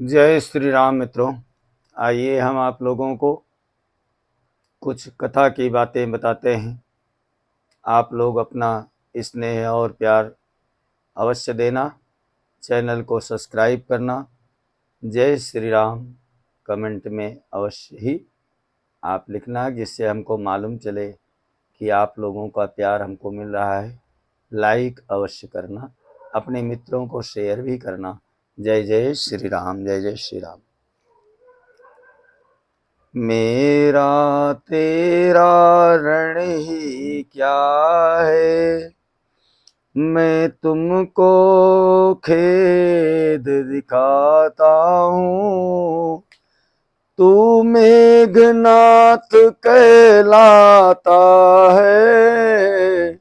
जय श्री राम मित्रों। आइए हम आप लोगों को कुछ कथा की बातें बताते हैं। आप लोग अपना स्नेह और प्यार अवश्य देना, चैनल को सब्सक्राइब करना, जय श्री राम कमेंट में अवश्य ही आप लिखना, जिससे हमको मालूम चले कि आप लोगों का प्यार हमको मिल रहा है। लाइक अवश्य करना, अपने मित्रों को शेयर भी करना। जय जय श्री राम, जय जय श्री राम। मेरा तेरा रण ही क्या है, मैं तुमको खेद दिखाता हूँ। तू मेघनाथ कहलाता है,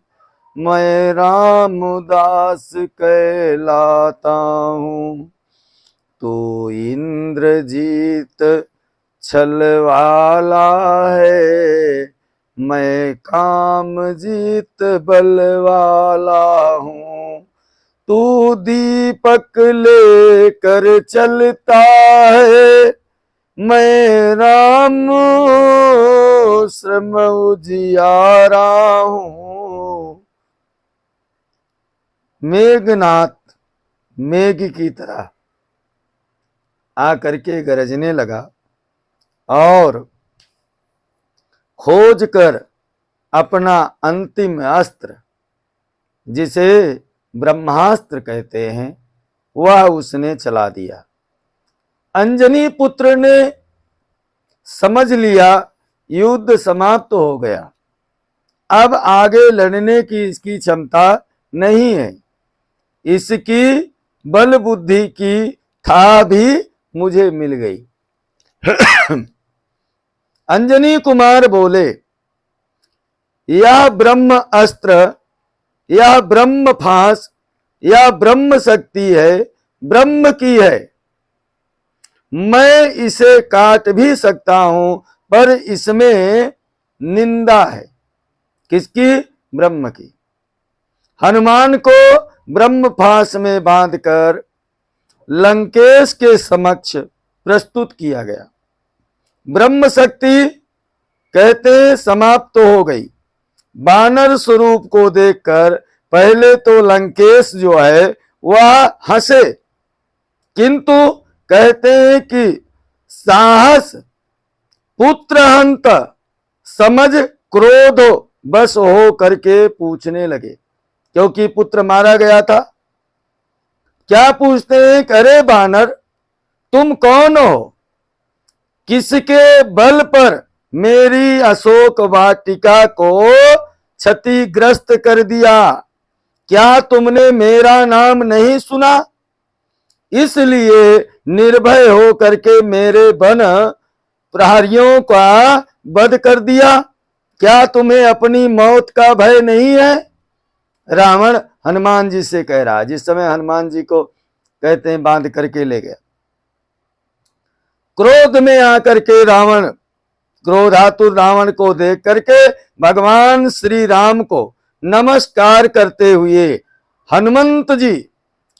मैं रामदास कहलाता हूँ। तू इंद्रजीत छल वाला है, मैं कामजीत बल वाला हूँ। तू दीपक लेकर चलता है, मैं राम श्रम उजियारा हूँ। मेघनाथ मेघ की तरह आकर के गरजने लगा और खोज कर अपना अंतिम अस्त्र, जिसे ब्रह्मास्त्र कहते हैं, वह उसने चला दिया। अंजनी पुत्र ने समझ लिया युद्ध समाप्त हो गया, अब आगे लड़ने की इसकी क्षमता नहीं है। इसकी बल बुद्धि की था भी मुझे मिल गई। अंजनी कुमार बोले, यह ब्रह्म अस्त्र, यह ब्रह्म फांस, यह ब्रह्म शक्ति है, ब्रह्म की है। मैं इसे काट भी सकता हूं, पर इसमें निंदा है। किसकी? ब्रह्म की। हनुमान को ब्रह्म फांस में बांधकर लंकेश के समक्ष प्रस्तुत किया गया। ब्रह्म शक्ति कहते समाप्त तो हो गई। बानर स्वरूप को देखकर पहले तो लंकेश जो है वह हंसे, किंतु कहते हैं कि साहस पुत्र हंत समझ क्रोध बस हो करके पूछने लगे, क्योंकि पुत्र मारा गया था। क्या पूछते हैं? अरे बानर, तुम कौन हो? किसके बल पर मेरी अशोक वाटिका को क्षतिग्रस्त कर दिया? क्या तुमने मेरा नाम नहीं सुना, इसलिए निर्भय हो करके मेरे वन प्रहरियों का वध कर दिया? क्या तुम्हें अपनी मौत का भय नहीं है? रावण हनुमान जी से कह रहा। जिस समय हनुमान जी को कहते हैं बांध करके ले गया, क्रोध में आकर के रावण, क्रोधातुर रावण को देख करके भगवान श्री राम को नमस्कार करते हुए हनुमंत जी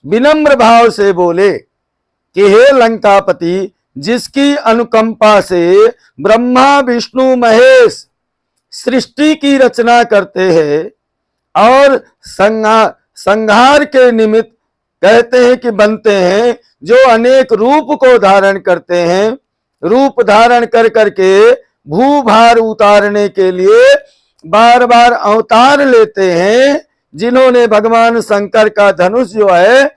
विनम्र भाव से बोले कि हे लंकापति, जिसकी अनुकंपा से ब्रह्मा विष्णु महेश सृष्टि की रचना करते हैं और संहार के निमित्त कहते हैं कि बनते हैं, जो अनेक रूप को धारण करते हैं, रूप धारण कर करके भूभार उतारने के लिए बार बार अवतार लेते हैं, जिन्होंने भगवान शंकर का धनुष जो है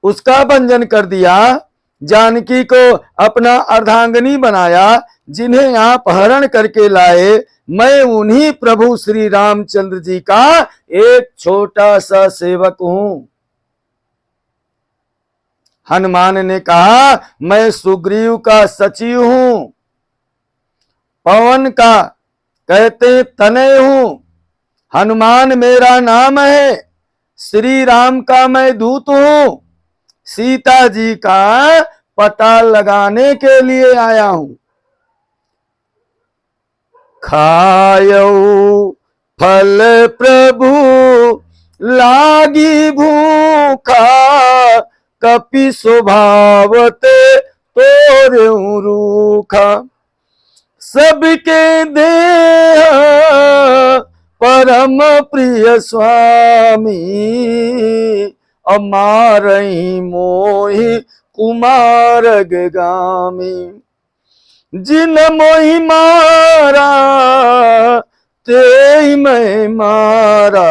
उसका भंजन कर दिया, जानकी को अपना अर्धांगिनी बनाया, जिन्हें आप हरण करके लाए, मैं उन्हीं प्रभु श्री रामचंद्र जी का एक छोटा सा सेवक हूं। हनुमान ने कहा, मैं सुग्रीव का सचिव हूं, पवन का कहते तनय हूं, हनुमान मेरा नाम है, श्री राम का मैं दूत हूं, सीता जी का पता लगाने के लिए आया हूं। खायऊ फल प्रभु लागी भूखा, कपि स्वभावते तोर्यु रूखा। सबके देह परम प्रिय स्वामी, अमारही मोहि कुमारग गामी। जिन मोहि मारा तेहि मैं मारा,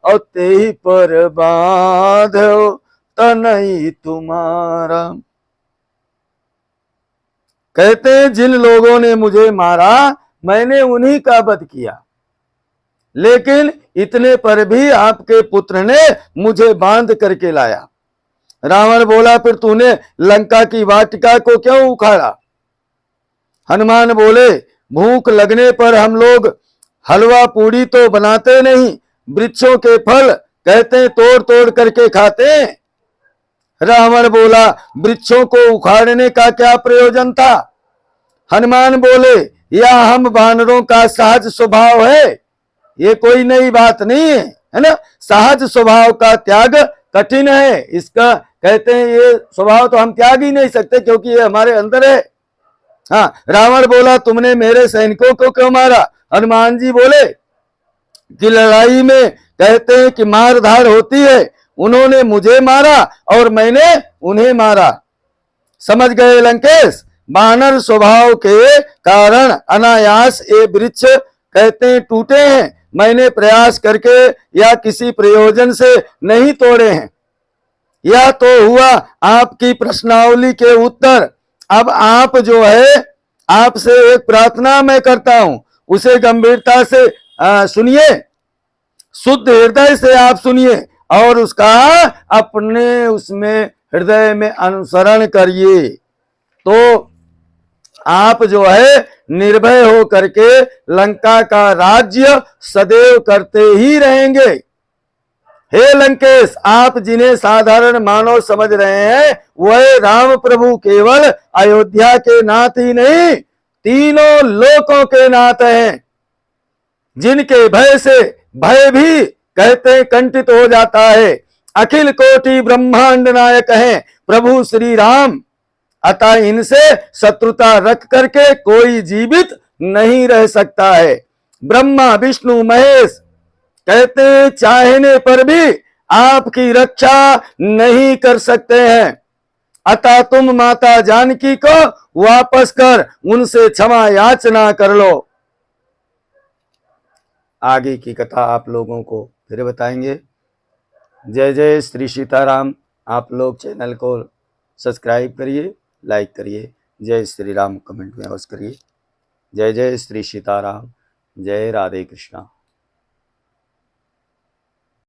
और तेहि पर बांधो तनई तुम्हारा। कहते हैं जिन लोगों ने मुझे मारा मैंने उन्हीं का वध किया, लेकिन इतने पर भी आपके पुत्र ने मुझे बांध करके लाया। रावण बोला फिर तूने लंका की वाटिका को क्यों उखाड़ा? हनुमान बोले भूख लगने पर हम लोग हलवा पूड़ी तो बनाते नहीं, वृक्षों के फल कहते हैं तोड़ तोड़ करके खाते हैं। रावण बोला वृक्षों को उखाड़ने का क्या प्रयोजन था? हनुमान बोले यह हम वानरों का सहज स्वभाव है, ये कोई नई बात नहीं है, है ना। सहज स्वभाव का त्याग कठिन है, इसका कहते हैं ये स्वभाव तो हम त्याग ही नहीं सकते क्योंकि ये हमारे अंदर है। हाँ, रावण बोला तुमने मेरे सैनिकों को क्यों मारा? हनुमान जी बोले कि लड़ाई में कहते हैं कि मार धाड़ होती है, उन्होंने मुझे मारा और मैंने उन्हें मारा। समझ गए लंकेश? वानर स्वभाव के कारण अनायास ये वृक्ष कहते हैं टूटे हैं, मैंने प्रयास करके या किसी प्रयोजन से नहीं तोड़े हैं। यह तो हुआ आपकी प्रश्नावली के उत्तर। अब आप जो है आपसे एक प्रार्थना मैं करता हूं, उसे गंभीरता से सुनिए, शुद्ध हृदय से आप सुनिए और उसका अपने उसमें हृदय में अनुसरण करिए, तो आप जो है निर्भय हो करके लंका का राज्य सदैव करते ही रहेंगे। हे लंकेश, आप जिन्हें साधारण मानव समझ रहे हैं वह राम प्रभु केवल अयोध्या के नाथ ही नहीं, तीनों लोकों के नाथ हैं, जिनके भय से भय भी कहते हैं कंठित हो जाता है। अखिल कोटि ब्रह्मांड नायक हैं प्रभु श्री राम, अतः इनसे शत्रुता रख करके कोई जीवित नहीं रह सकता है। ब्रह्मा विष्णु महेश कहते हैं चाहने पर भी आपकी रक्षा नहीं कर सकते हैं, अतः तुम माता जानकी को वापस कर उनसे क्षमा याचना कर लो। आगे की कथा आप लोगों को फिर बताएंगे। जय जय श्री सीताराम। आप लोग चैनल को सब्सक्राइब करिए, लाइक करिए, जय श्री राम कमेंट में अवश्य करिए। जय जय श्री सीताराम, जय राधे कृष्णा।